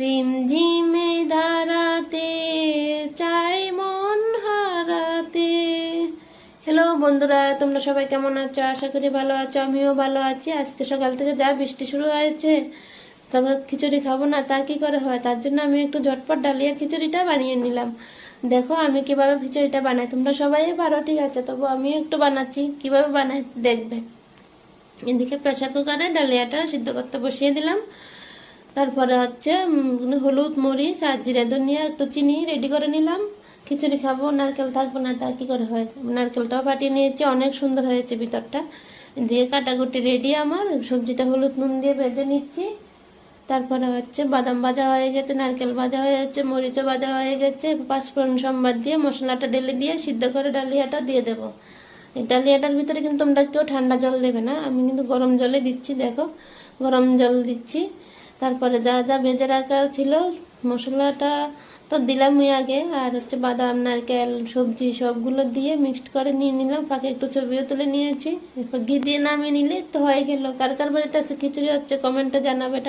রিমঝিমে ধারাতে চাই মন হারাতে। হ্যালো বন্ধুরা, তোমরা সবাই কেমন আছো? আশা করি ভালো আছো, আমিও ভালো আছি। আজকে সকাল থেকে যা বৃষ্টি শুরু হয়েছে, তবে খিচুড়ি খাবো না তা কি করে হয়, তার জন্য আমি একটু ঝটপট ডালিয়া খিচুড়িটা বানিয়ে নিলাম। দেখো আমি কিভাবে খিচুড়িটা বানাই, তোমরা সবাই পারো ঠিক আছে, তবু আমি একটু বানাচ্ছি, কিভাবে বানাই দেখবে। এদিকে প্রেসার কুকারে ডালিয়াটা সিদ্ধ করতে বসিয়ে দিলাম। তারপরে হচ্ছে হলুদ, মরিচ আর জিরে ধনিয়া একটু চিনি রেডি করে নিলাম। খিচুড়ি খাবো, নারকেল থাকবো না তা কি করে হয়। নারকেলটাও ফাটিয়ে নিয়েছি, অনেক সুন্দর হয়েছে ভিতরটা। দিয়ে কাটাকুটি রেডি আমার। সবজিটা হলুদ নুন দিয়ে ভেজে নিচ্ছি। তারপরে হচ্ছে বাদাম ভাজা হয়ে গেছে, নারকেল ভাজা হয়ে গেছে, মরিচও ভাজা হয়ে গেছে। পাঁচফোড়ন সম্বার দিয়ে মশলাটা ঢেলে দিয়ে সিদ্ধ করে ডালিয়াটা দিয়ে দেবো। এই ডালিয়াটার ভিতরে কিন্তু তোমরা কেউ ঠান্ডা জল দেবে না, আমি কিন্তু গরম জলে দিচ্ছি। দেখো গরম জল দিচ্ছি। তারপরে যা যা ভেজে রাখা ছিল মশলাটা তো দিলামই আগে, আর হচ্ছে বাদাম নারকেল সবজি সবগুলো দিয়ে মিক্সড করে নিয়ে নিলাম। ফাঁকে একটু ছবিও তুলে নিয়েছি। এরপর ঘি দিয়ে নামিয়ে নিলে তো হয়ে গেল। কার কার বাড়িতে আছে খিচুড়ি হচ্ছে কমেন্টে জানাবে।